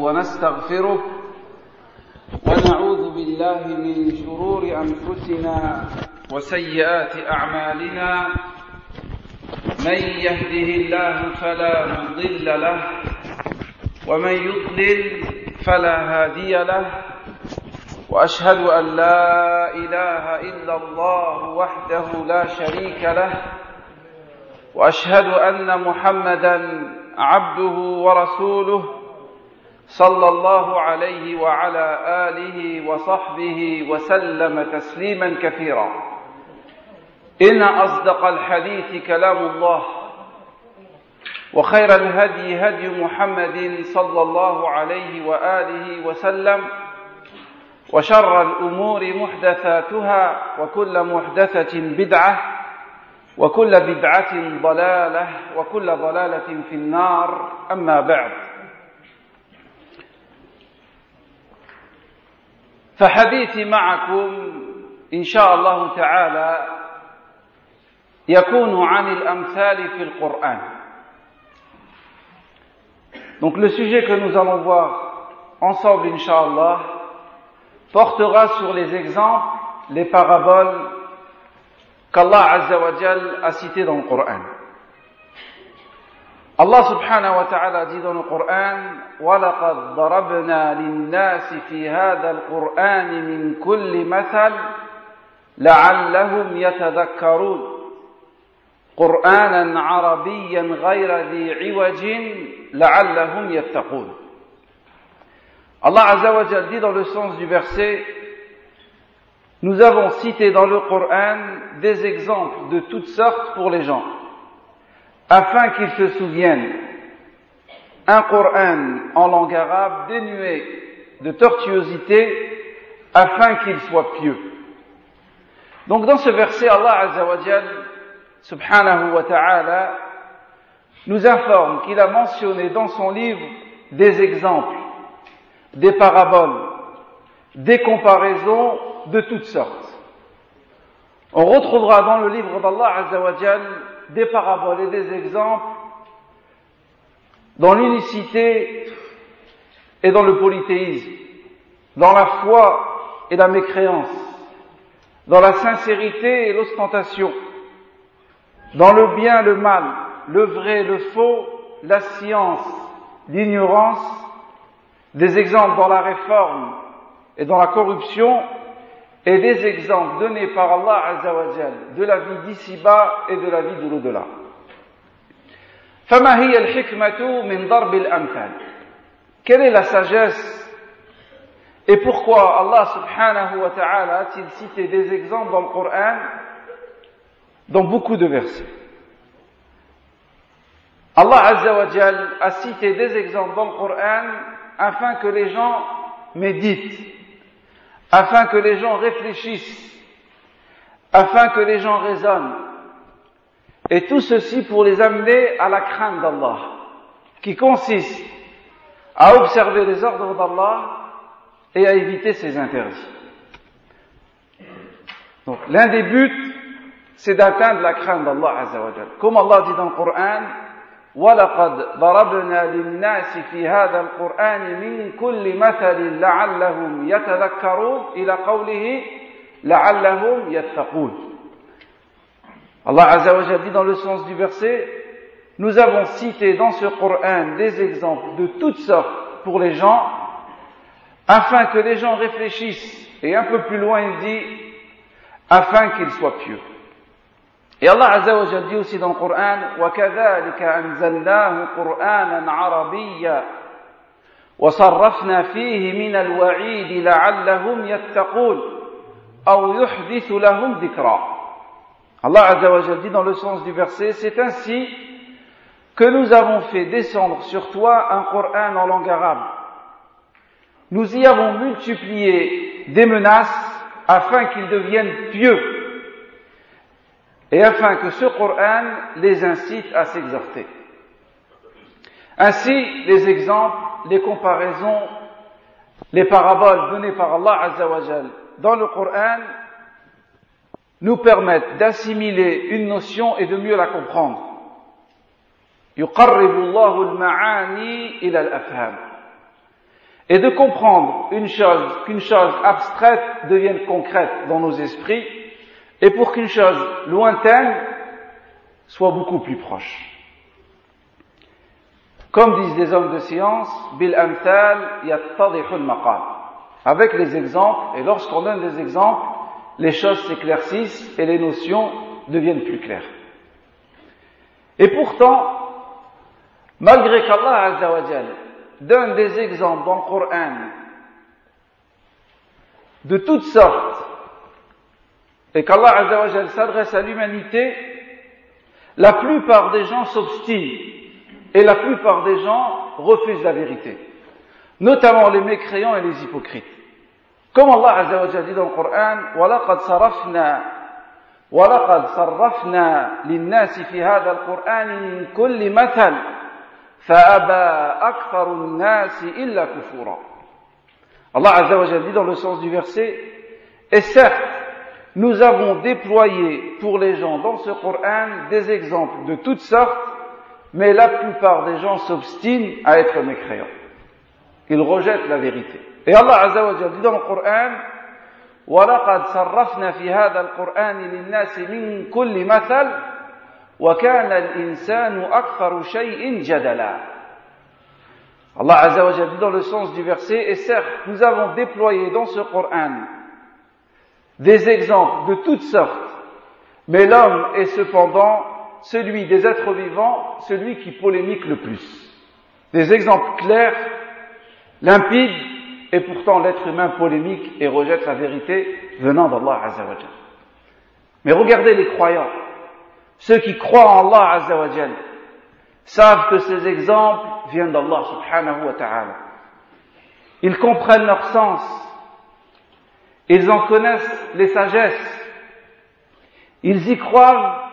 ونستغفره ونعوذ بالله من شرور أنفسنا وسيئات أعمالنا من يهده الله فلا مضل له ومن يضلل فلا هادي له وأشهد أن لا إله إلا الله وحده لا شريك له وأشهد أن محمدًا عبده ورسوله صلى الله عليه وعلى آله وصحبه وسلم تسليما كثيرا إن أصدق الحديث كلام الله وخير الهدي هدي محمد صلى الله عليه وآله وسلم وشر الأمور محدثاتها وكل محدثة بدعة وكل بدعة ضلالة وكل ضلالة في النار أما بعد فحديثي معكم إن شاء الله تعالى يكون عن الأمثال في القرآن. Donc le sujet que nous allons voir ensemble Inch'Allah portera sur les exemples, les paraboles qu'Allah Azza wa Jal a cités dans le Coran. Allah subhanahu wa ta'ala dit dans le Coran وَلَقَدْ ضَرَبْنَا لِلنَّاسِ فِي هَذَا الْقُرْآنِ مِنْ كُلِّ مَثَلٍ لَعَلَّهُمْ يَتَذَكَّرُونَ قُرْآنًا عَرَبِيًّا غَيْرَ ذِي عِوَجٍ لَعَلَّهُمْ يَتَّقُونَ. Allah Azza wa Jal dit dans le sens du verset: nous avons cité dans le Coran des exemples de toutes sortes pour les gens, afin qu'ils se souviennent. Un Coran en langue arabe dénué de tortuosité, afin qu'ils soient pieux. Donc dans ce verset, Allah Azza wa Jal, subhanahu wa ta'ala, nous informe qu'il a mentionné dans son livre des exemples, des paraboles, des comparaisons de toutes sortes. On retrouvera dans le livre d'Allah Azza wa Jal des paraboles et des exemples dans l'unicité et dans le polythéisme, dans la foi et la mécréance, dans la sincérité et l'ostentation, dans le bien, le mal, le vrai, le faux, la science, l'ignorance, des exemples dans la réforme et dans la corruption, et des exemples donnés par Allah Azza wa Jal de la vie d'ici-bas et de la vie de l'au-delà. فما هي الحكمة من ضرب الأمثال? Quelle est la sagesse et pourquoi Allah subhanahu wa ta'ala a-t-il cité des exemples dans le Coran dans beaucoup de versets? Allah Azza wa Jal a cité des exemples dans le Coran afin que les gens méditent, afin que les gens réfléchissent, afin que les gens raisonnent. Et tout ceci pour les amener à la crainte d'Allah, qui consiste à observer les ordres d'Allah et à éviter ses interdits. Donc l'un des buts, c'est d'atteindre la crainte d'Allah Azza wa Jal. Comme Allah dit dans le Coran, وَلَقَدْ ضَرَبْنَا لِلنَّاسِ فِي هَذَا الْقُرْآنِ مِنْ كُلِّ مَثَلٍ لَعَلَّهُمْ يَتَذَكَّرُونَ إلى قوله لَعَلَّهُمْ يَتَّقُونَ. Allah Azza wa Jalla dit dans le sens du verset, nous avons cité dans ce Coran des exemples de toutes sortes pour les gens, afin que les gens réfléchissent, et un peu plus loin il dit, afin qu'ils soient pieux. Et Allah Azza wa Jalla dit aussi dans le Coran وَكَذَلِكَ أَنزَلْنَاهُ قُرْآنًا عَرَبِيًّا وَصَرَّفْنَا فِيهِ مِنَ الْوَعِيدِ لَعَلَّهُمْ يَتَّقُونَ أَوْ يُحْدِثُ لَهُمْ ذِكْرًا. Allah Azza wa Jalla dit dans le sens du verset, c'est ainsi que nous avons fait descendre sur toi un Coran en langue arabe. Nous y avons multiplié des menaces afin qu'ils deviennent pieux et afin que ce Coran les incite à s'exhorter. Ainsi, les exemples, les comparaisons, les paraboles données par Allah Azza wa Jal dans le Coran nous permettent d'assimiler une notion et de mieux la comprendre. يقرب الله المعاني إلى الأفهام. et de comprendre qu'une chose abstraite devienne concrète dans nos esprits, et pour qu'une chose lointaine soit beaucoup plus proche. Comme disent les hommes de science, bil amthal yattadihu al-maqal. Avec les exemples, et lorsqu'on donne des exemples, les choses s'éclaircissent et les notions deviennent plus claires. Et pourtant, malgré qu'Allah Azza wa Jal donne des exemples dans le Coran de toutes sortes, et qu'Allah Azza wa Jal s'adresse à l'humanité, la plupart des gens s'obstinent et la plupart des gens refusent la vérité, notamment les mécréants et les hypocrites. Comme Allah Azza wa Jal dit dans le Coran, وَلَقَدْ صَرَّفْنَا لِلنَّاسِ فِي هَذَا الْقُرْآنِ مِنْ كُلِّ مَثَلٍ فَأَبَى أَكْثَرُ النَّاسِ إِلَّا كُفُورًا. Allah Azza wa Jal dit dans le sens du verset, et certes, nous avons déployé pour les gens dans ce Coran des exemples de toutes sortes, mais la plupart des gens s'obstinent à être mécréants. Ils rejettent la vérité. Et Allah Azza wa Jal dit dans le Coran, وَلَقَدْ صَرَّفْنَا فِي هَذَا الْقُرْآنِ لِلنَّاسِ مِنْ كُلِّ مَثَلٍ وَكَانَ الْإِنسَانُ أَكْثَرُ شَيْءٍ جَدَلًا. Allah Azza wa Jal dit dans le sens du verset, et certes, nous avons déployé dans ce Coran des exemples de toutes sortes, mais l'homme est cependant celui des êtres vivants, celui qui polémique le plus. Des exemples clairs, limpides, et pourtant l'être humain polémique et rejette la vérité venant d'Allah Azza wa Jal. Mais regardez les croyants, ceux qui croient en Allah Azza wa Jal, savent que ces exemples viennent d'Allah subhanahu wa ta'ala. Ils comprennent leur sens, ils en connaissent les sagesses, ils y croient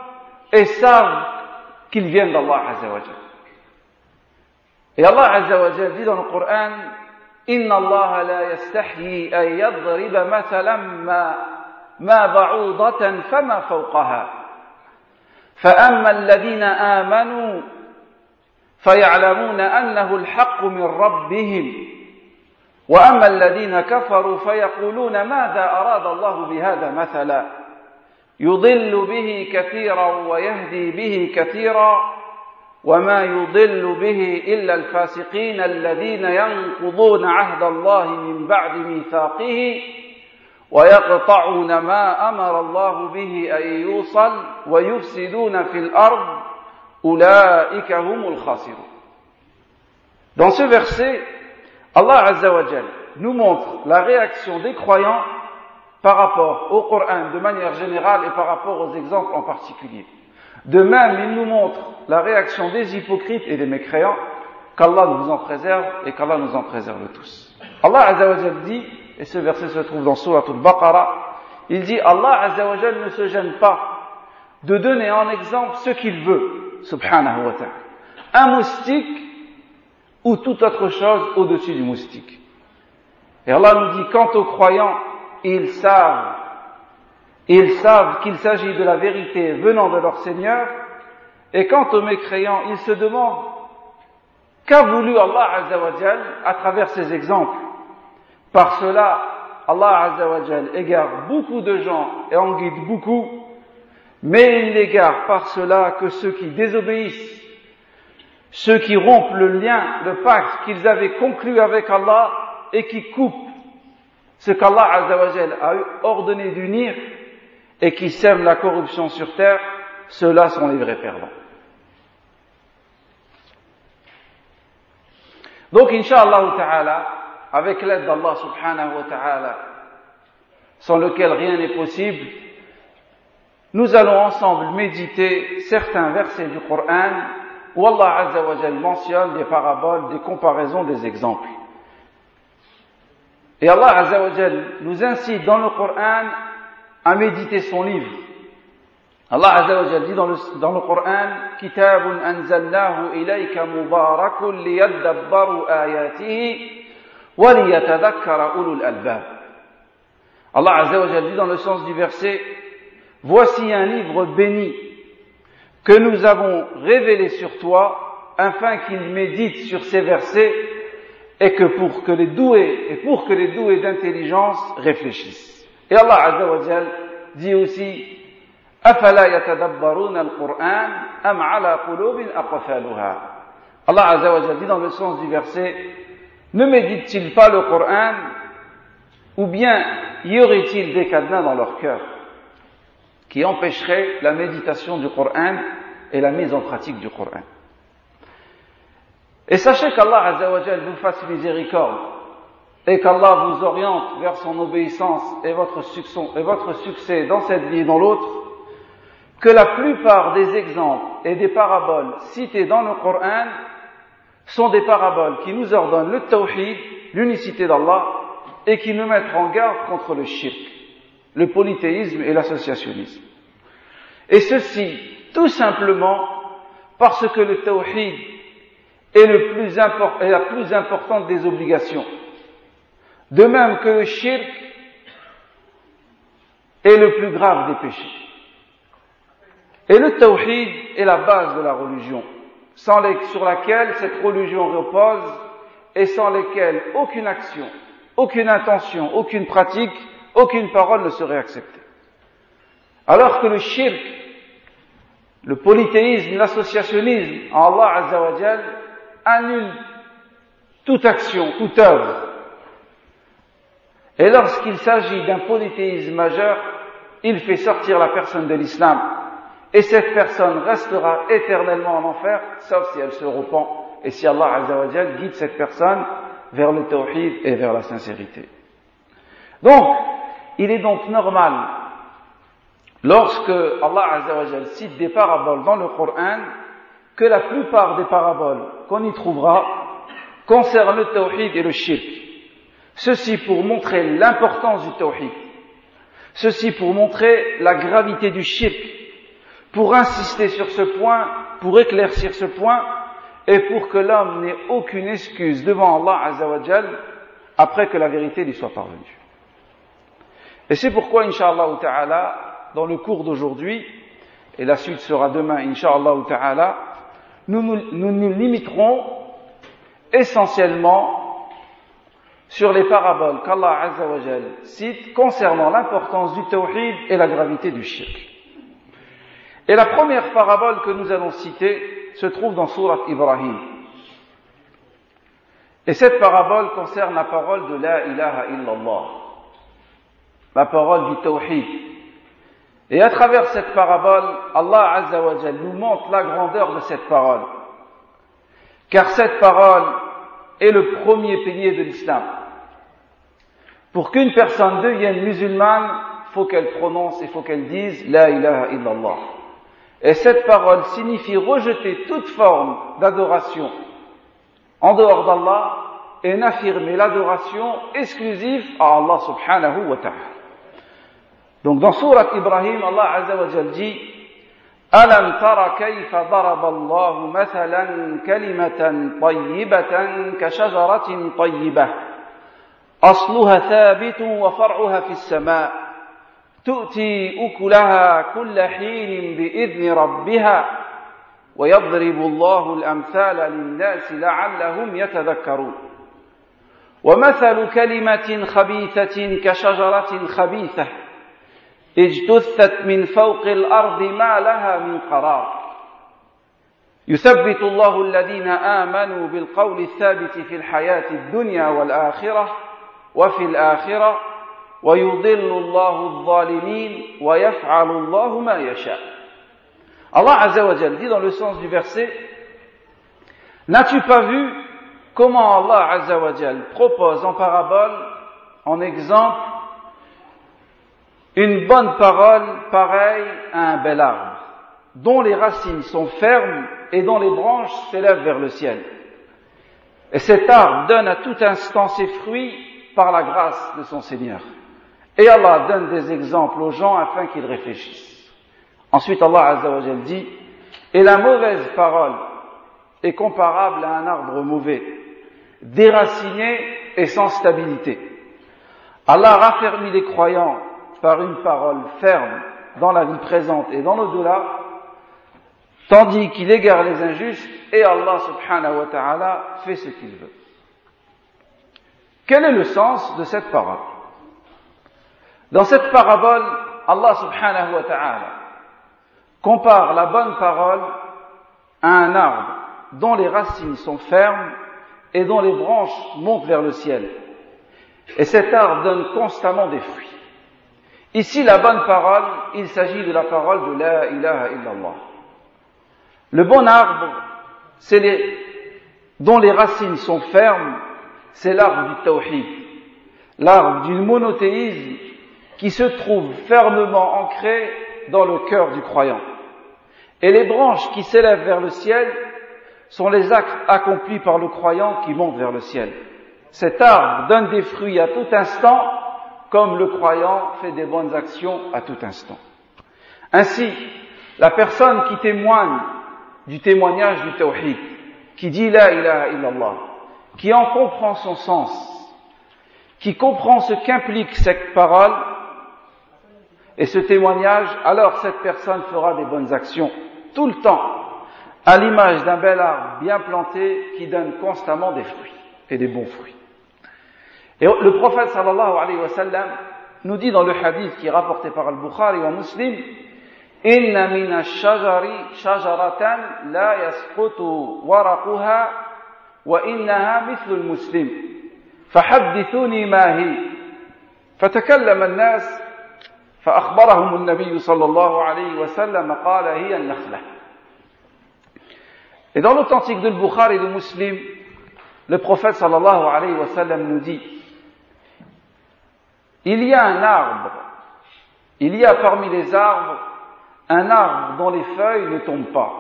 et savent qu'ils viennent d'Allah Azza wa Jal. Et Allah Azza wa Jal dit dans le Coran, Inna Allah la yastahyi an yadriba mathalan ma ba'udatan fama fawqaha. فأما الذين آمنوا فيعلمون أنه الحق من ربهم وأما الذين كفروا فيقولون ماذا أراد الله بهذا مثلا يضل به كثيرا ويهدي به كثيرا وما يضل به إلا الفاسقين الذين ينقضون عهد الله من بعد ميثاقه ويقطعون ما أمر الله به أن يوصل ويفسدون في الأرض أولئك هم الخاسرون. Dans ce verset, Allah Azza wa Jal nous montre la réaction des croyants par rapport au Coran de manière générale et par rapport aux exemples en particulier. De même, il nous montre la réaction des hypocrites et des mécréants, qu'Allah nous en préserve et qu'Allah nous en préserve tous. Allah Azza wa Jal dit, et ce verset se trouve dans Sourate al-Baqarah, il dit, Allah Azza wa Jal ne se gêne pas de donner en exemple ce qu'il veut, subhanahu wa ta'ala. Un moustique ou toute autre chose au-dessus du moustique. Et Allah nous dit, quant aux croyants, ils savent qu'il s'agit de la vérité venant de leur Seigneur, et quant aux mécréants, ils se demandent qu'a voulu Allah Azza wa Jal à travers ces exemples. Par cela, Allah Azza wa Jal égare beaucoup de gens et en guide beaucoup, mais il n'égare par cela que ceux qui désobéissent, ceux qui rompent le lien, le pacte qu'ils avaient conclu avec Allah et qui coupent ce qu'Allah Azza wa Jal a ordonné d'unir et qui sèment la corruption sur terre, ceux-là sont les vrais perdants. Donc, Inch'Allah ta'ala, avec l'aide d'Allah subhanahu wa ta'ala, sans lequel rien n'est possible, nous allons ensemble méditer certains versets du Coran où Allah Azza wa Jal mentionne des paraboles, des comparaisons, des exemples. Et Allah Azza wa Jal nous incite dans le Coran à méditer son livre. Allah Azza wa Jal dit dans le Coran, Kitabun anzalnahu ilayka mubarakun liyadabbaru ayatihi wa liyatadhakkara ulul albab. Allah Azza wa Jal dit dans le sens du verset, voici un livre béni que nous avons révélé sur toi afin qu'il médite sur ces versets et pour que les doués d'intelligence réfléchissent. Et Allah Azza wa Jal dit aussi أَفَلَا يَتَدَبَّرُونَ الْقُرْآنَ أَمْ عَلَى قُلُوبٍ أَقْفَالُهَا. Allah Azza wa Jal dit dans le sens du verset, ne méditent-ils pas le Coran, ou bien y aurait-il des cadenas dans leur cœur qui empêcheraient la méditation du Coran et la mise en pratique du Coran. Et sachez qu'Allah Azza wa Jal vous fasse miséricorde et qu'Allah vous oriente vers son obéissance et votre succès dans cette vie et dans l'autre, que la plupart des exemples et des paraboles cités dans le Coran sont des paraboles qui nous ordonnent le tawhid, l'unicité d'Allah, et qui nous mettent en garde contre le shirk, le polythéisme et l'associationnisme. Et ceci, tout simplement, parce que le tawhid est la plus importante des obligations. De même que le shirk est le plus grave des péchés. Et le tawhid est la base de la religion, sur laquelle cette religion repose et sans lesquelles aucune action, aucune intention, aucune pratique, aucune parole ne serait acceptée. Alors que le shirk, le polythéisme, l'associationnisme en Allah Azza wa Jal annule toute action, toute œuvre. Et lorsqu'il s'agit d'un polythéisme majeur, il fait sortir la personne de l'islam. Et cette personne restera éternellement en enfer, sauf si elle se repent et si Allah Azza wa Jal guide cette personne vers le tawhid et vers la sincérité. Donc, il est donc normal, lorsque Allah Azza wa Jal cite des paraboles dans le Coran, que la plupart des paraboles qu'on y trouvera concernent le tawhid et le shirk. Ceci pour montrer l'importance du tawhid. Ceci pour montrer la gravité du shirk. Pour insister sur ce point, pour éclaircir ce point, et pour que l'homme n'ait aucune excuse devant Allah Azza wa Jal après que la vérité lui soit parvenue. Et c'est pourquoi, Inch'Allah Ta'ala, dans le cours d'aujourd'hui, et la suite sera demain, Inch'Allah Ta'ala, nous nous limiterons essentiellement sur les paraboles qu'Allah Azza wa Jal cite concernant l'importance du tawhid et la gravité du shirk. Et la première parabole que nous allons citer se trouve dans Surat Ibrahim. Et cette parabole concerne la parole de La ilaha illallah, la parole du tawhid. Et à travers cette parabole, Allah Azza wa Jal nous montre la grandeur de cette parole. Car cette parole est le premier pilier de l'islam. Pour qu'une personne devienne musulmane, il faut qu'elle prononce, il faut qu'elle dise La ilaha illallah. Et cette parole signifie rejeter toute forme d'adoration en dehors d'Allah et n'affirmer l'adoration exclusive à Allah subhanahu wa ta'ala. Donc dans Surat Ibrahim, Allah Azza wa Jal dit Alam tara kayfa daraba Allahu mathalan kalimatan tayyibatan ka shajaratin tayyibah asluha thabitun wa far'uha fis sama' تؤتي أكلها كل حين بإذن ربها ويضرب الله الأمثال للناس لعلهم يتذكرون ومثل كلمة خبيثة كشجرة خبيثة اجتثت من فوق الأرض ما لها من قرار يثبت الله الذين آمنوا بالقول الثابت في الحياة الدنيا والآخرة وفي الآخرة وَيُضِلُّ اللَّهُ الظَّالِمِينَ وَيَفْعَلُ اللَّهُ مَا يَشَاءُ. Allah Azza wa Jal dit dans le sens du verset, n'as-tu pas vu comment Allah Azza wa Jal propose en parabole, en exemple, une bonne parole pareille à un bel arbre, dont les racines sont fermes et dont les branches s'élèvent vers le ciel. Et cet arbre donne à tout instant ses fruits par la grâce de son Seigneur. Et Allah donne des exemples aux gens afin qu'ils réfléchissent. Ensuite, Allah Azza wa Jal dit, et la mauvaise parole est comparable à un arbre mauvais, déraciné et sans stabilité. Allah raffermit les croyants par une parole ferme dans la vie présente et dans l'au-delà, tandis qu'il égare les injustes et Allah subhanahu wa ta'ala fait ce qu'il veut. Quel est le sens de cette parole? Dans cette parabole, Allah subhanahu wa ta'ala compare la bonne parole à un arbre dont les racines sont fermes et dont les branches montent vers le ciel. Et cet arbre donne constamment des fruits. Ici, la bonne parole, il s'agit de la parole de la ilaha illallah. Le bon arbre, dont les racines sont fermes, c'est l'arbre du tawhid, l'arbre du monothéisme qui se trouve fermement ancré dans le cœur du croyant. Et les branches qui s'élèvent vers le ciel sont les actes accomplis par le croyant qui montent vers le ciel. Cet arbre donne des fruits à tout instant, comme le croyant fait des bonnes actions à tout instant. Ainsi, la personne qui témoigne du témoignage du tawhid, qui dit la ilaha illallah, qui en comprend son sens, qui comprend ce qu'implique cette parole et ce témoignage, alors cette personne fera des bonnes actions tout le temps, à l'image d'un bel arbre bien planté qui donne constamment des fruits et des bons fruits. Et le prophète sallallahu alayhi wa sallam nous dit dans le hadith qui est rapporté par Al-Bukhari wa Muslim: Inna min ash-shajari shajaratan la yasqutu waraquha wa innaha mithlu al-muslim fahaddithuni ma hi fatakallama an-nas فأخبرهم النبي صلى الله عليه وسلم قال هي النخلة. Et dans l'authentique de Al-Bukhari et de Muslim, le prophète sallallahu alayhi wa sallam nous dit: il y a un arbre, il y a parmi les arbres un arbre dont les feuilles ne tombent pas.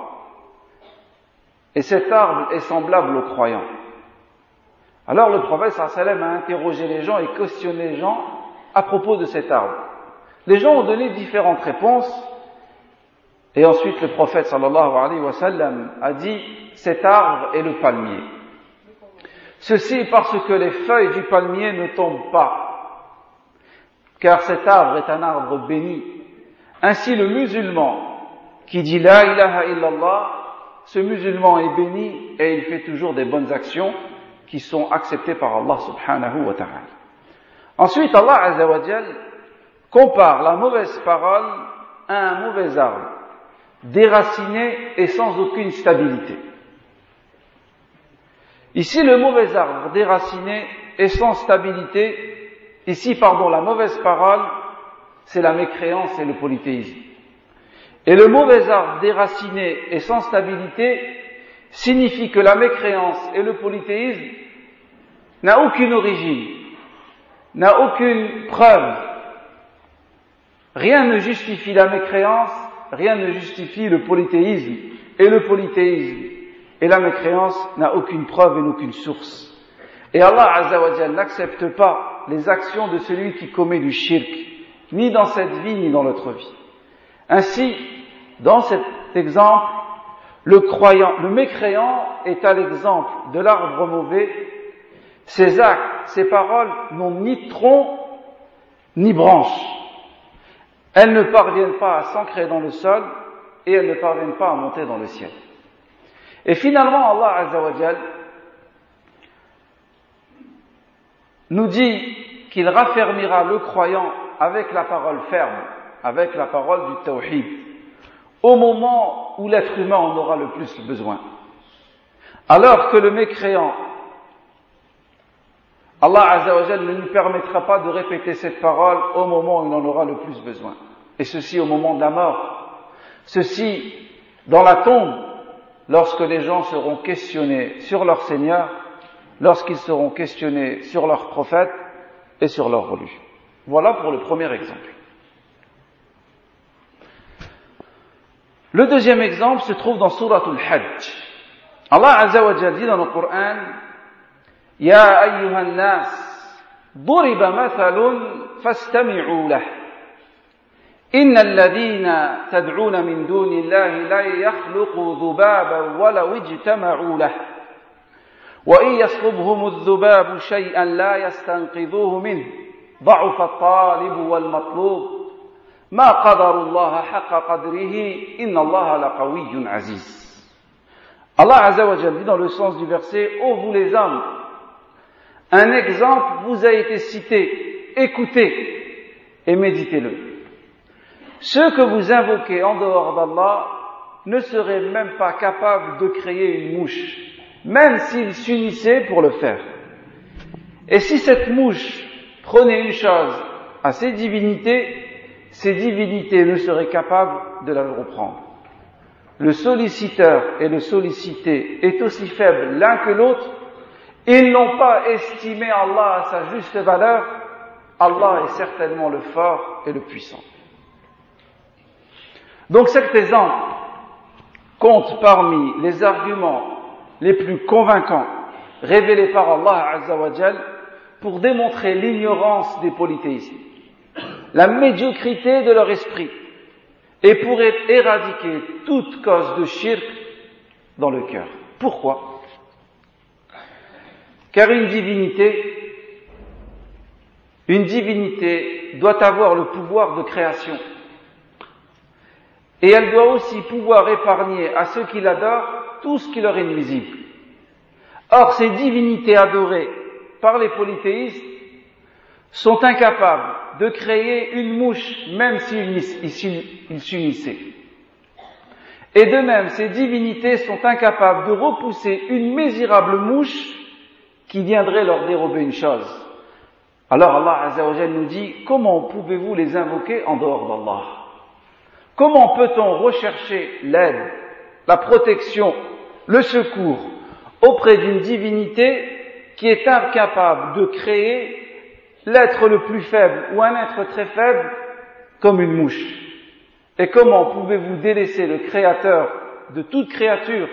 Et cet arbre est semblable aux croyants. Alors le prophète sallallahu alayhi wa sallam a interrogé les gens et questionné les gens à propos de cet arbre. Les gens ont donné différentes réponses, et ensuite le prophète sallallahu alayhi wa sallam a dit: cet arbre est le palmier. Ceci parce que les feuilles du palmier ne tombent pas, car cet arbre est un arbre béni. Ainsi le musulman qui dit la ilaha illallah, ce musulman est béni et il fait toujours des bonnes actions qui sont acceptées par Allah subhanahu wa ta'ala. Ensuite, Allah azza wa jal compare la mauvaise parole à un mauvais arbre, déraciné et sans aucune stabilité. Ici, le mauvais arbre déraciné et sans stabilité, la mauvaise parole, c'est la mécréance et le polythéisme. Et le mauvais arbre déraciné et sans stabilité signifie que la mécréance et le polythéisme n'a aucune origine, n'a aucune preuve. Rien ne justifie la mécréance, rien ne justifie le polythéisme, et le polythéisme et la mécréance n'a aucune preuve et aucune source. Et Allah Azza wa Jalla n'accepte pas les actions de celui qui commet du shirk, ni dans cette vie, ni dans l'autre vie. Ainsi, dans cet exemple, le mécréant est à l'exemple de l'arbre mauvais. Ses actes, ses paroles n'ont ni tronc, ni branche. Elles ne parviennent pas à s'ancrer dans le sol et elles ne parviennent pas à monter dans le ciel. Et finalement, Allah Azza wa Jal nous dit qu'il raffermira le croyant avec la parole ferme, avec la parole du tawhid, au moment où l'être humain en aura le plus besoin. Alors que le mécréant, Allah Azza wa Jal ne lui permettra pas de répéter cette parole au moment où il en aura le plus besoin. Et ceci au moment de la mort. Ceci dans la tombe, lorsque les gens seront questionnés sur leur Seigneur, lorsqu'ils seront questionnés sur leur prophète et sur leur religion. Voilà pour le premier exemple. Le deuxième exemple se trouve dans Suratul Hajj. Allah Azza wa Jal dit dans le Coran: Ya ayyuhan nas, duriba mathalun fastami'u lah. إن الذين تدعون من دون الله لا يخلقوا ذبابا ولو اجتمعوا له وإن يسلبهم الذباب شيئا لا يستنقذوه منه ضعف الطالب والمطلوب ما قدر الله حق قدره إن الله لقوي عزيز. Allah Azza wa Jalla dit dans le sens du verset: ô vous les hommes, Un exemple vous a été cité, écoutez et méditez-le. Ceux que vous invoquez en dehors d'Allah ne seraient même pas capables de créer une mouche, même s'ils s'unissaient pour le faire. Et si cette mouche prenait une chose à ces divinités ne seraient capables de la reprendre. Le solliciteur et le sollicité est aussi faible l'un que l'autre. Ils n'ont pas estimé Allah à sa juste valeur. Allah est certainement le fort et le puissant. Donc cet exemple compte parmi les arguments les plus convaincants révélés par Allah Azza wa Jal pour démontrer l'ignorance des polythéistes, la médiocrité de leur esprit et pour éradiquer toute cause de shirk dans le cœur. Pourquoi ? Car une divinité doit avoir le pouvoir de création. Et elle doit aussi pouvoir épargner à ceux qui l'adorent tout ce qui leur est nuisible. Or, ces divinités adorées par les polythéistes sont incapables de créer une mouche, même s'ils s'unissaient. Et de même, ces divinités sont incapables de repousser une misérable mouche qui viendrait leur dérober une chose. Alors Allah Azza wa Jalla nous dit, comment pouvez-vous les invoquer en dehors d'Allah ? Comment peut-on rechercher l'aide, la protection, le secours auprès d'une divinité qui est incapable de créer l'être le plus faible ou un être très faible comme une mouche? Et comment pouvez-vous délaisser le créateur de toute créature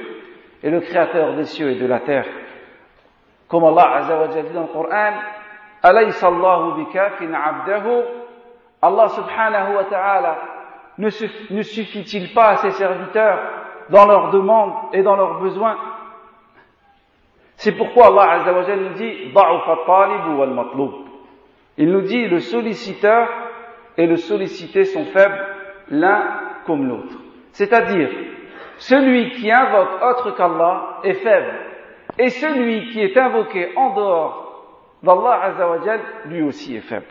et le créateur des cieux et de la terre? Comme Allah Azza wa Jalla dit dans le Coran, Alaysa Allahu bikafin abdahu, Allah subhanahu wa ta'ala ne suffit-il pas à ses serviteurs dans leurs demandes et dans leurs besoins? C'est pourquoi Allah Azza wa Jalla nous dit Da'ufa at-talib wal matlub. Il nous dit le solliciteur et le sollicité sont faibles l'un comme l'autre. C'est-à-dire, celui qui invoque autre qu'Allah est faible, et celui qui est invoqué en dehors d'Allah Azza wa Jalla, lui aussi est faible.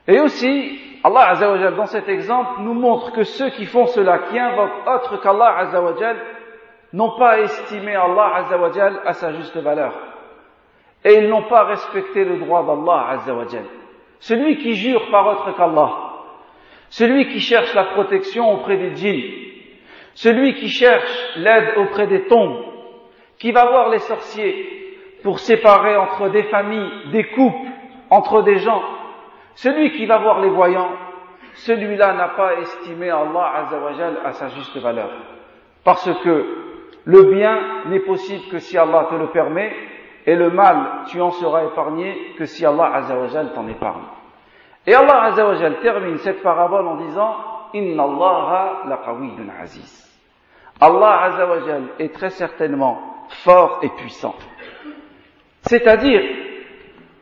Et aussi, Allah Azza wa Jalla, dans cet exemple, nous montre que ceux qui font cela, qui invoquent autre qu'Allah Azza wa Jalla, n'ont pas estimé Allah Azza wa Jalla à sa juste valeur. Et ils n'ont pas respecté le droit d'Allah Azza wa Jalla. Celui qui jure par autre qu'Allah, celui qui cherche la protection auprès des djinns, celui qui cherche l'aide auprès des tombes, qui va voir les sorciers pour séparer entre des familles, des couples, entre des gens, celui qui va voir les voyants, celui-là n'a pas estimé Allah Azza wa Jalla à sa juste valeur. Parce que le bien n'est possible que si Allah te le permet, et le mal, tu en seras épargné que si Allah Azza wa Jalla t'en épargne. Et Allah Azza wa Jalla termine cette parabole en disant Inna Allaha laqawiyyun aziz. Allah Azza wa Jalla est très certainement fort et puissant. C'est-à-dire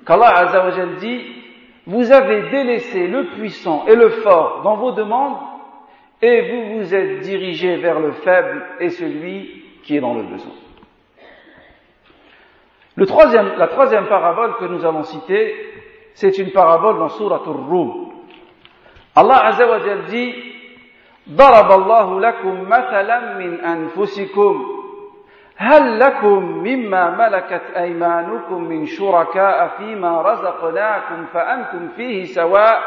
qu'Allah Azza wa Jalla dit vous avez délaissé le puissant et le fort dans vos demandes et vous vous êtes dirigé vers le faible et celui qui est dans le besoin. La troisième parabole que nous allons citer, c'est une parabole dans Sourate Ar-Rum. Allah Azza wa Jalla dit ضرب الله لكم مثلا من أنفسكم هل لكم مما ملكت أيمانكم من شركاء فيما رزقناكم فأنتم فيه سواء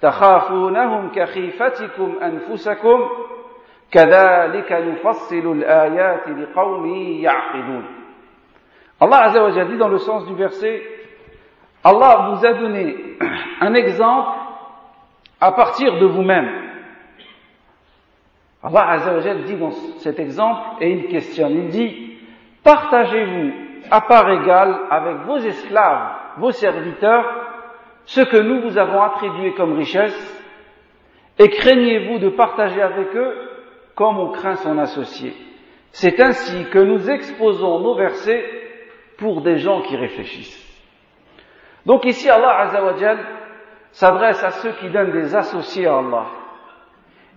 تخافونهم كخيفتكم أنفسكم كذلك نفصل الآيات لقوم يعقلون. Allah Azza wa Jalla dit dans le sens du verset, Allah vous a donné un exemple à partir de vous-même. Allah Azza wa Jalla dit dans cet exemple, et il questionne, il dit, partagez-vous à part égale avec vos esclaves, vos serviteurs, ce que nous vous avons attribué comme richesse, et craignez-vous de partager avec eux comme on craint son associé. C'est ainsi que nous exposons nos versets pour des gens qui réfléchissent. Donc ici, Allah Azza wa Jalla s'adresse à ceux qui donnent des associés à Allah.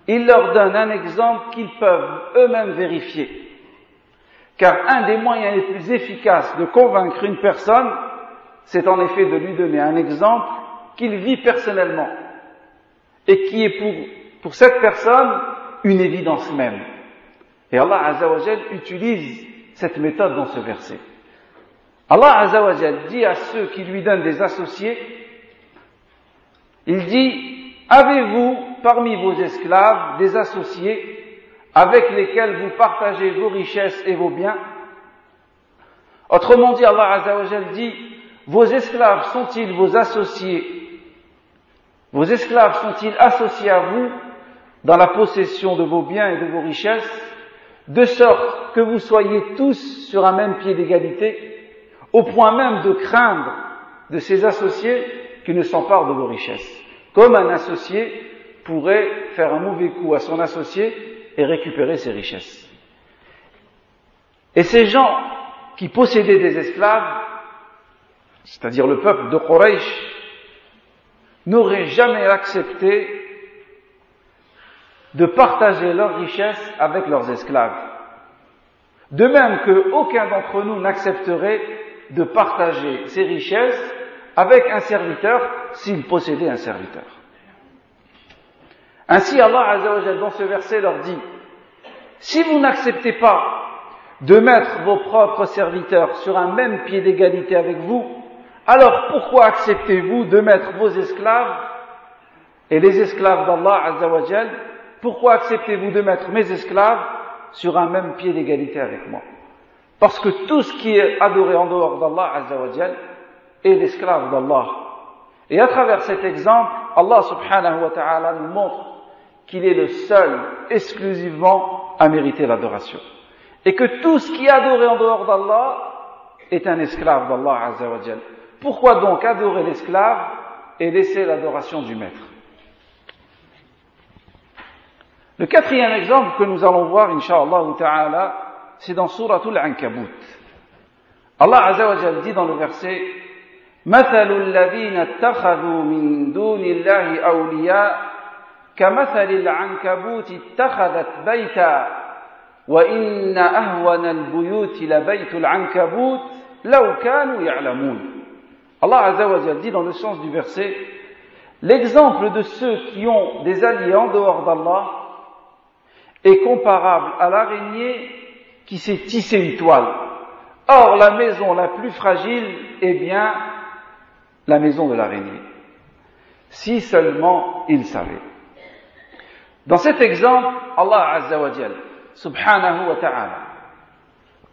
Il leur donne un exemple qu'ils peuvent eux-mêmes vérifier. Car un des moyens les plus efficaces de convaincre une personne, c'est en effet de lui donner un exemple qu'il vit personnellement et qui est pour cette personne une évidence même. Et Allah Azza wa Jal utilise cette méthode dans ce verset. Allah Azza wa Jal dit à ceux qui lui donnent des associés, il dit, avez-vous parmi vos esclaves des associés avec lesquels vous partagez vos richesses et vos biens? Autrement dit, Allah Azza wa Jal dit, vos esclaves sont-ils vos associés? Vos esclaves sont-ils associés à vous dans la possession de vos biens et de vos richesses, de sorte que vous soyez tous sur un même pied d'égalité, au point même de craindre de ces associés qui ne s'emparent de vos richesses, comme un associé pourrait faire un mauvais coup à son associé et récupérer ses richesses. Et ces gens qui possédaient des esclaves, c'est-à-dire le peuple de Quraysh, n'auraient jamais accepté de partager leurs richesses avec leurs esclaves. De même qu'aucun d'entre nous n'accepterait de partager ses richesses avec un serviteur s'il possédait un serviteur. Ainsi, Allah Azza wa Jalla dans ce verset leur dit, si vous n'acceptez pas de mettre vos propres serviteurs sur un même pied d'égalité avec vous, alors pourquoi acceptez-vous de mettre vos esclaves et les esclaves d'Allah Azza wa Jalla, pourquoi acceptez-vous de mettre mes esclaves sur un même pied d'égalité avec moi? Parce que tout ce qui est adoré en dehors d'Allah Azza wa Jalla est l'esclave d'Allah. Et à travers cet exemple, Allah subhanahu wa ta'ala nous montre qu'il est le seul, exclusivement, à mériter l'adoration. Et que tout ce qui est adoré en dehors d'Allah est un esclave d'Allah Azza wa Jalla. Pourquoi donc adorer l'esclave et laisser l'adoration du maître? Le quatrième exemple que nous allons voir, incha'Allah ta'ala, c'est dans Suratul Ankabut. Allah Azza wa Jalla dit dans le verset مثل الذين اتخذوا من دون الله أولياء كمثل العنكبوت اتخذت بيتا وإن أهون البيوت لبيت العنكبوت لو كانوا يعلمون. Allah Azza wa Jalla dit dans le sens du verset, l'exemple de ceux qui ont des alliés en dehors d'Allah est comparable à l'araignée qui s'est tissée une toile. Or, la maison la plus fragile est bien la maison de l'araignée. Si seulement ils savaient. Dans cet exemple, Allah Azza wa Jalla, subhanahu wa ta'ala,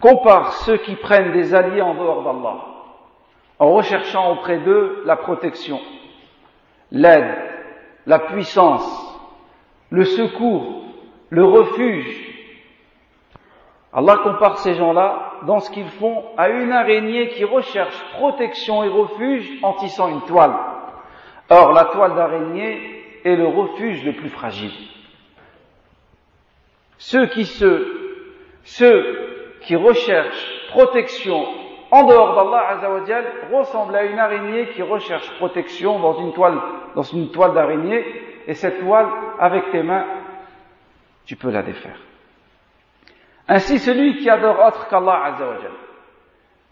compare ceux qui prennent des alliés en dehors d'Allah, en recherchant auprès d'eux la protection, l'aide, la puissance, le secours, le refuge. Allah compare ces gens-là, dans ce qu'ils font, à une araignée qui recherche protection et refuge en tissant une toile. Or, la toile d'araignée est le refuge le plus fragile. Ceux qui recherchent protection en dehors d'Allah Azza wa Jal ressemblent à une araignée qui recherche protection dans une toile d'araignée, et cette toile, avec tes mains, tu peux la défaire. Ainsi, celui qui adore autre qu'Allah Azza wa Jal,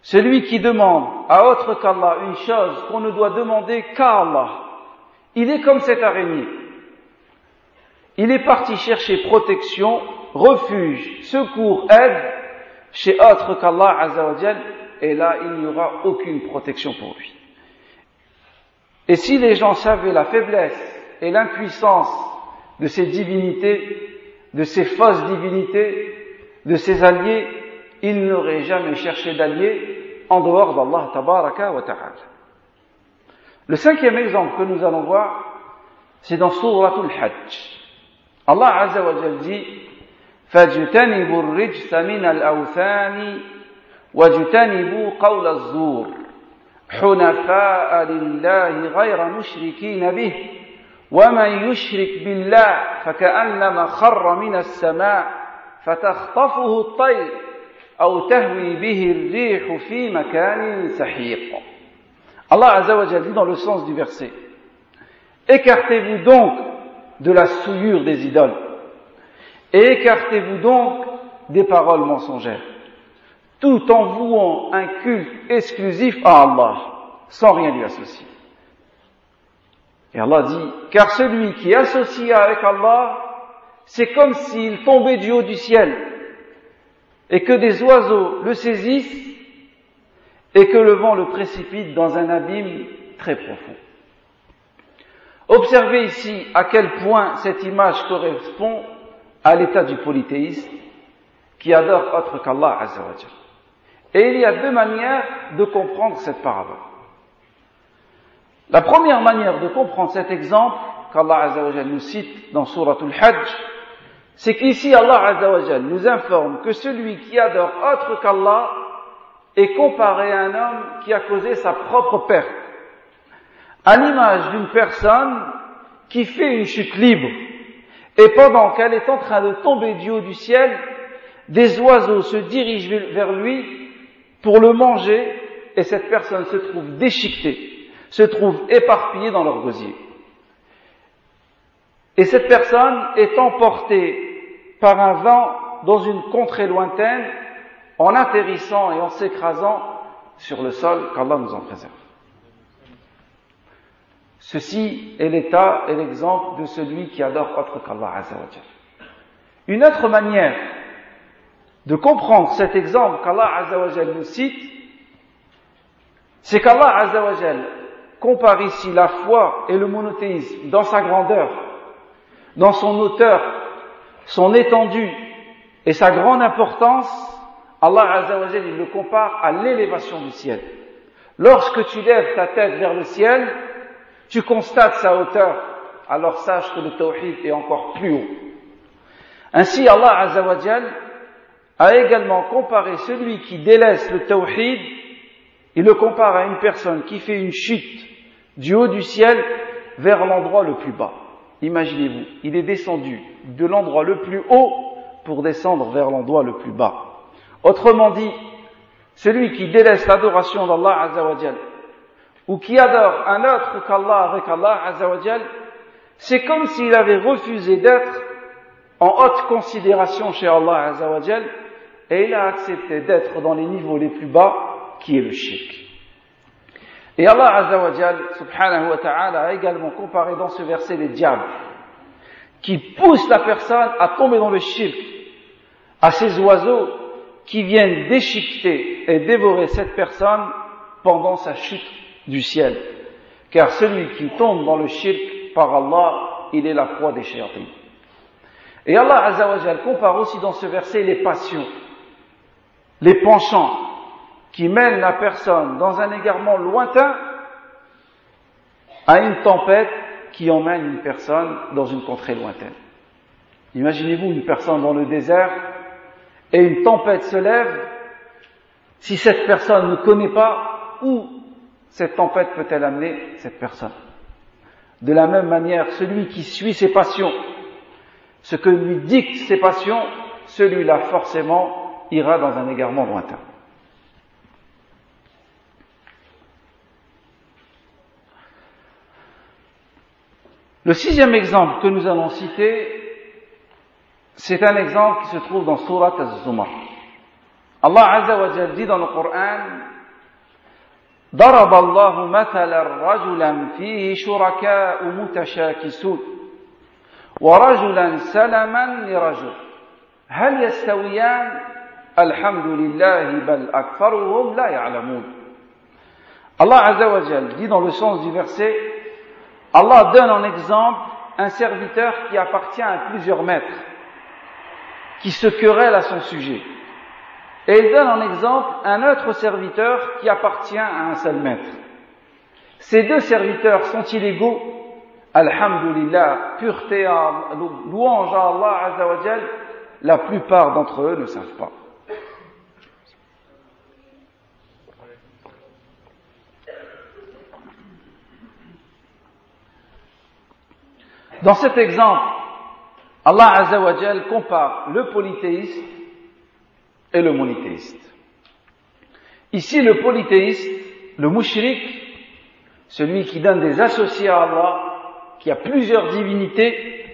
celui qui demande à autre qu'Allah une chose qu'on ne doit demander qu'à Allah, il est comme cette araignée. Il est parti chercher protection, refuge, secours, aide chez autre qu'Allah Azza wa Jal, et là, il n'y aura aucune protection pour lui. Et si les gens savaient la faiblesse et l'impuissance de ces divinités, de ces fausses divinités, de ses alliés, ils n'auraient jamais cherché d'alliés en dehors d'Allah tabaraka wa ta'ala. Le cinquième exemple que nous allons voir, c'est dans Suratul Hajj. Allah Azza wa Jalla dit فَاجْتَنِبُوا الرِّجْسَ مِنَ الْأَوْثَانِ وَاجْتَنِبُوا قَوْلَ الزُّورِ حُنَفَاءَ لِلَّهِ غَيْرَ مُشْرِكِينَ بِهِ وَمَنْ يُشْرِكْ بِاللَّهِ فَكَأَنَّمَا خَرَّ مِنَ السَّمَاءِ فَتَخْطَفُهُ الطَّيْرُ أَوْ تَهْوِي بِهِ الرِّيحُ فِي مَكَانٍ سَحِيقٍ. Allah Azza wa Jalla dit dans le sens du verset, écartez-vous donc de la souillure des idoles, et écartez-vous donc des paroles mensongères. tout en vouant un culte exclusif à Allah, sans rien lui associer. Et Allah dit, car celui qui est associé avec Allah, c'est comme s'il tombait du haut du ciel, et que des oiseaux le saisissent, et que le vent le précipite dans un abîme très profond. Observez ici à quel point cette image correspond à l'état du polythéiste qui adore autre qu'Allah Azza wa Jalla. Et il y a deux manières de comprendre cette parabole. La première manière de comprendre cet exemple qu'Allah Azza wa Jalla nous cite dans Souratul Hajj, c'est qu'ici Allah Azza wa Jalla nous informe que celui qui adore autre qu'Allah est comparé à un homme qui a causé sa propre perte, à l'image d'une personne qui fait une chute libre, et pendant qu'elle est en train de tomber du haut du ciel, des oiseaux se dirigent vers lui pour le manger, et cette personne se trouve déchiquetée, se trouve éparpillée dans leur gosier. Et cette personne est emportée par un vent dans une contrée lointaine, en atterrissant et en s'écrasant sur le sol, qu'Allah nous en préserve. Ceci est l'état et l'exemple de celui qui adore autre qu'Allah Azza wa Jalla. Une autre manière de comprendre cet exemple qu'Allah Azza wa Jalla nous cite, c'est qu'Allah Azza wa Jalla compare ici la foi et le monothéisme dans sa grandeur, dans son hauteur, son étendue et sa grande importance. Allah Azza wa Jalla, il le compare à l'élévation du ciel. Lorsque tu lèves ta tête vers le ciel, tu constates sa hauteur, alors sache que le tawhid est encore plus haut. Ainsi, Allah Azza wa Jalla a également comparé celui qui délaisse le tawhid, il le compare à une personne qui fait une chute du haut du ciel vers l'endroit le plus bas. Imaginez-vous, il est descendu de l'endroit le plus haut pour descendre vers l'endroit le plus bas. Autrement dit, celui qui délaisse l'adoration d'Allah Azza wa Jalla, ou qui adore un autre qu'Allah avec Allah Azza wa Jalla, c'est comme s'il avait refusé d'être en haute considération chez Allah Azza wa Jalla, et il a accepté d'être dans les niveaux les plus bas, qui est le shirk. Et Allah Azza wa Jalla, subhanahu wa ta'ala, a également comparé dans ce verset les diables, qui poussent la personne à tomber dans le shirk, à ces oiseaux qui viennent déchiqueter et dévorer cette personne pendant sa chute du ciel. Car celui qui tombe dans le shirk par Allah, il est la proie des shayatins. Et Allah Azza wa Jalla compare aussi dans ce verset les passions, les penchants qui mènent la personne dans un égarement lointain à une tempête qui emmène une personne dans une contrée lointaine. Imaginez-vous une personne dans le désert et une tempête se lève. Si cette personne ne connaît pas, où cette tempête peut-elle amener cette personne? De la même manière, celui qui suit ses passions, ce que lui dictent ses passions, celui-là forcément ira dans un égarement lointain. Le sixième exemple que nous allons citer, c'est un exemple qui se trouve dans Surat Az-Zumar. Allah Azza wa Jalla dit dans le Coran: ضرب الله مثلا رجلا فيه شركاء متشاكسون ورجلا سلما لرجل هل يستويان الحمد لله بل أكثرهم لا يعلمون. Allah Azza wa Jalla dit dans le sens du verset, Allah donne en exemple un serviteur qui appartient à plusieurs maîtres, qui se querelle à son sujet. Et il donne en exemple un autre serviteur qui appartient à un seul maître. Ces deux serviteurs sont-ils égaux? Alhamdulillah, pureté, louange à Allah Azza wa Jal, la plupart d'entre eux ne savent pas. Dans cet exemple, Allah Azza wa Jal compare le polythéiste et le monothéiste. Ici, le polythéiste, le mushrik, celui qui donne des associés à Allah, qui a plusieurs divinités,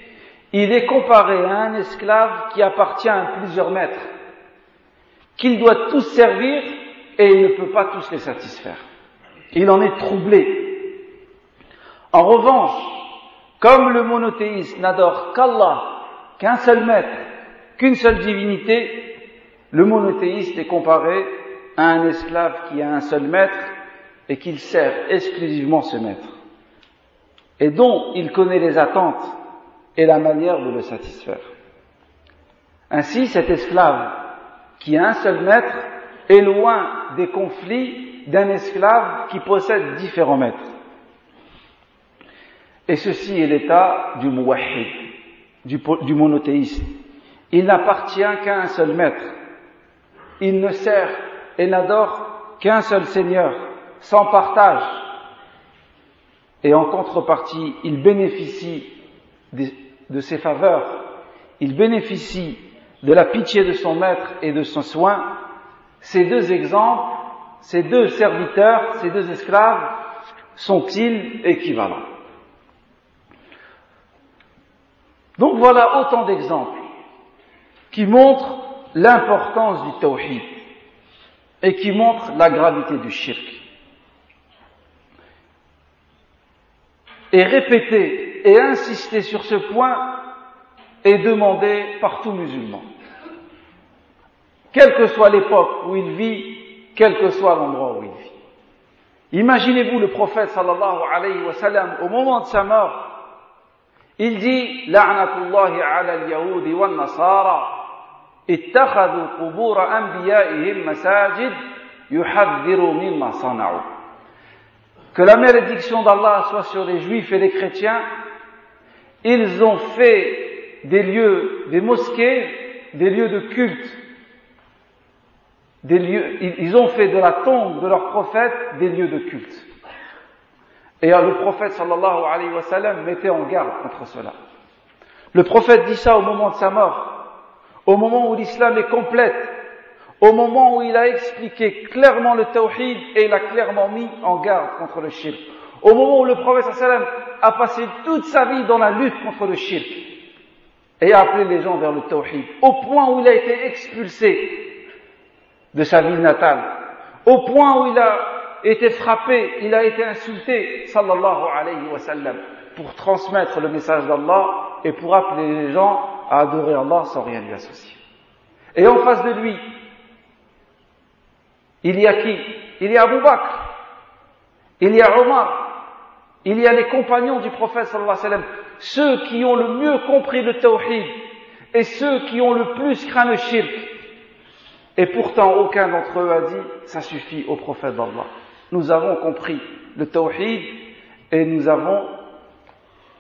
il est comparé à un esclave qui appartient à plusieurs maîtres, qu'il doit tous servir et il ne peut pas tous les satisfaire. Il en est troublé. En revanche, comme le monothéiste n'adore qu'Allah, qu'un seul maître, qu'une seule divinité, le monothéiste est comparé à un esclave qui a un seul maître et qu'il sert exclusivement ce maître, et dont il connaît les attentes et la manière de le satisfaire. Ainsi, cet esclave qui a un seul maître est loin des conflits d'un esclave qui possède différents maîtres. Et ceci est l'état du muwahhid, du monothéiste. Il n'appartient qu'à un seul maître. Il ne sert et n'adore qu'un seul Seigneur, sans partage. Et en contrepartie, il bénéficie de ses faveurs, il bénéficie de la pitié de son maître et de son soin. Ces deux exemples, ces deux serviteurs, ces deux esclaves sont-ils équivalents? Donc voilà autant d'exemples qui montrent l'importance du tawhid et qui montrent la gravité du shirk. Et répéter et insister sur ce point est demandé par tout musulman. Quelle que soit l'époque où il vit, quel que soit l'endroit où il vit. Imaginez-vous le prophète sallallahu alayhi wa sallam, au moment de sa mort, il dit « La'natullahi ala al-yahudi wa al-nasara ittakhadhu qubura anbiya'ihim masajid yuhadhiru mimma sana'u » Que la malédiction d'Allah soit sur les juifs et les chrétiens, ils ont fait des lieux, des mosquées, des lieux de culte, ils ont fait de la tombe de leur prophète des lieux de culte. Et le prophète sallallahu alayhi wa sallam mettait en garde contre cela. Le prophète dit ça au moment de sa mort, au moment où l'islam est complète, au moment où il a expliqué clairement le tawhid et il a clairement mis en garde contre le shirk. Au moment où le prophète sallallahu alayhi wa sallam a passé toute sa vie dans la lutte contre le shirk et a appelé les gens vers le tawhid, au point où il a été expulsé de sa ville natale, au point où il a été frappé, il a été insulté, sallallahu alayhi wa sallam, pour transmettre le message d'Allah et pour appeler les gens à adorer Allah sans rien lui associer. Et en face de lui, il y a qui? Il y a Abu Bakr, il y a Omar, il y a les compagnons du prophète sallallahu alayhi wa sallam, ceux qui ont le mieux compris le tawhid et ceux qui ont le plus craint le shirk. Et pourtant, aucun d'entre eux a dit « ça suffit au prophète d'Allah ». Nous avons compris le tawhid et nous avons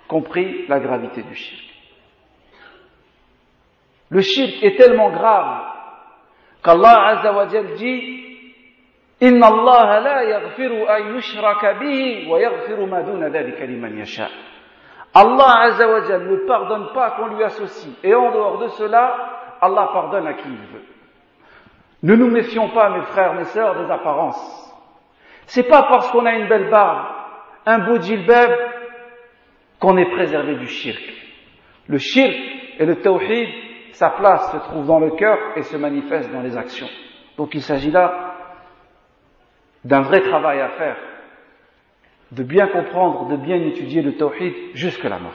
compris la gravité du shirk. Le shirk est tellement grave qu'Allah Azza wa Jal dit « Inna Allah la yaghfiru an yushraka bihi wa yaghfiru ma duna dhalika liman yasha ». Allah Azza wa Jal ne pardonne pas qu'on lui associe et en dehors de cela, Allah pardonne à qui il veut. Ne nous méfions pas, mes frères, mes sœurs, des apparences. C'est pas parce qu'on a une belle barbe, un beau djilbab, qu'on est préservé du shirk. Le shirk et le tawhid, sa place se trouve dans le cœur et se manifeste dans les actions. Donc il s'agit là d'un vrai travail à faire, de bien comprendre, de bien étudier le tawhid jusqu'à la mort.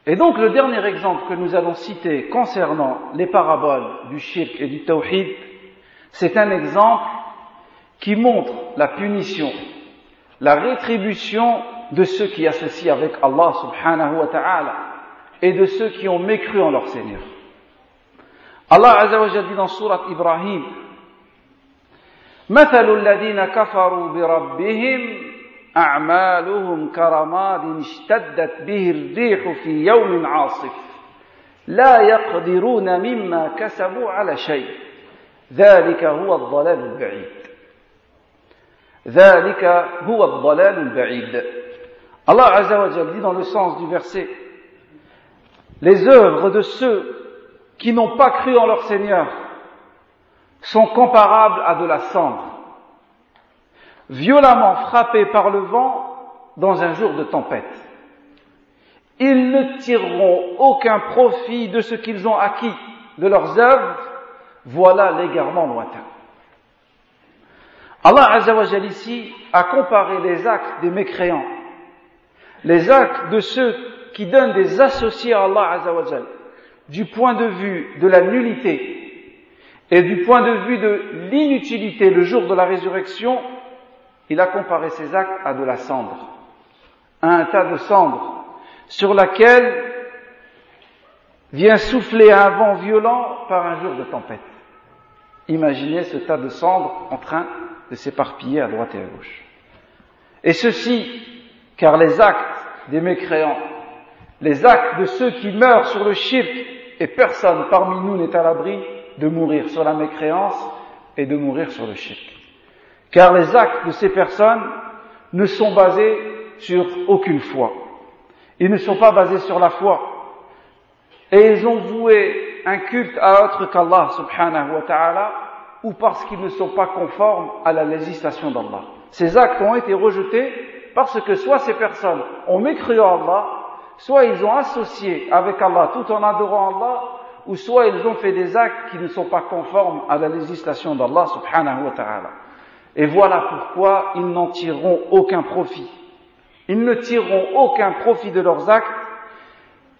Et donc le dernier exemple que nous allons citer concernant les paraboles du shirk et du tawhid, c'est un exemple qui montre la punition, la rétribution de ceux qui associent avec Allah subhanahu wa ta'ala et de ceux qui ont mécru en leur Seigneur. Allah Azza wa Jalla dit dans sourate Ibrahim مثل الذين كفروا بربهم أعمالهم كرماد اشتدت به الريح في يوم عاصف لا يقدرون مما كسبوا على شيء ذلك هو الضلال البعيد ذلك هو الضلال البعيد. Allah Azza wa Jalla dit dans le sens du verset: les œuvres de ceux qui n'ont pas cru en leur Seigneur sont comparables à de la cendre, violemment frappés par le vent dans un jour de tempête. Ils ne tireront aucun profit de ce qu'ils ont acquis de leurs œuvres, voilà l'égarement lointain. Allah Azza wa Jalla ici a comparé les actes des mécréants, les actes de ceux qui donnent des associés à Allah Azza wa Jalla, du point de vue de la nullité et du point de vue de l'inutilité le jour de la résurrection. Il a comparé ces actes à de la cendre, à un tas de cendre sur laquelle vient souffler un vent violent par un jour de tempête. Imaginez ce tas de cendres en train de s'éparpiller à droite et à gauche. Et ceci, car les actes des mécréants, les actes de ceux qui meurent sur le shirk, et personne parmi nous n'est à l'abri de mourir sur la mécréance et de mourir sur le shirk. Car les actes de ces personnes ne sont basés sur aucune foi. Ils ne sont pas basés sur la foi. Et ils ont voué un culte à autre qu'Allah subhanahu wa ta'ala, ou parce qu'ils ne sont pas conformes à la législation d'Allah. Ces actes ont été rejetés parce que soit ces personnes ont mécru à Allah, soit ils ont associé avec Allah tout en adorant Allah, ou soit ils ont fait des actes qui ne sont pas conformes à la législation d'Allah subhanahu wa ta'ala. Et voilà pourquoi ils n'en tireront aucun profit. Ils ne tireront aucun profit de leurs actes,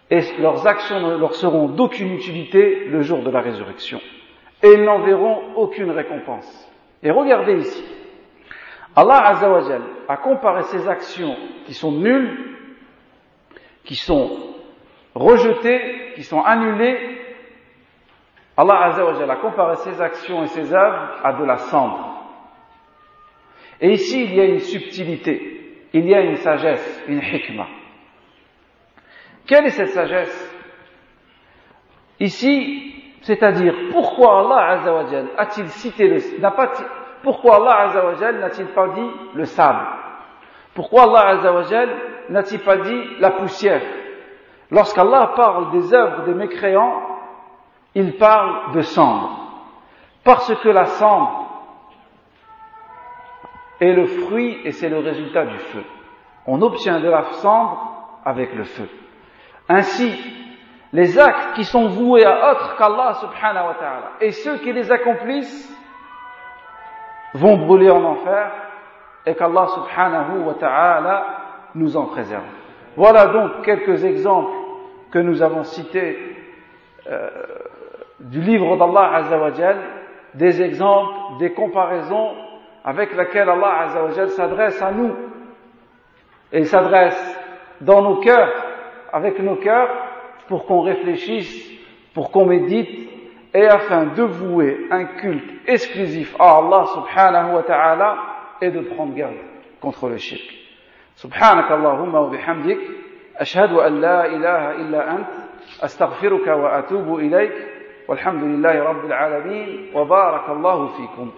et leurs actions ne leur seront d'aucune utilité le jour de la résurrection. Et ils n'en verront aucune récompense. Et regardez ici, Allah Azza wa Jal a comparé ces actions qui sont nulles, qui sont rejetées, qui sont annulées. Allah Azza wa Jal a comparé ces actions et ces œuvres à de la cendre. Et ici, il y a une subtilité, il y a une sagesse, une hikmah. Quelle est cette sagesse? Ici, c'est-à-dire, pourquoi Allah Azza wa Jal a-t-il cité pourquoi Allah Azza wa Jal n'a-t-il pas dit le sable? Pourquoi Allah Azza wa Jal n'a-t-il pas dit la poussière? Lorsqu'Allah parle des œuvres des mécréants, il parle de cendre. Parce que la cendre est le fruit et c'est le résultat du feu. On obtient de la cendre avec le feu. Ainsi, les actes qui sont voués à autre qu'Allah subhanahu wa ta'ala et ceux qui les accomplissent vont brûler en enfer et qu'Allah subhanahu wa ta'ala nous en préserve. Voilà donc quelques exemples que nous avons cités du livre d'Allah Azza wa Jal, des exemples, des comparaisons avec lesquelles Allah Azza wa Jal s'adresse à nous et il s'adresse dans nos cœurs, avec nos cœurs, pour qu'on réfléchisse, pour qu'on médite et afin de vouer un culte exclusif à Allah subhanahu wa ta'ala et de prendre garde contre le shirk. Subhanak Allahumma wa bihamdik, ashhadu an la ilaha illa ant, astaghfiruka wa atubu ilayk, walhamdulillahi rabbil alamin, wa barakallahu fikum.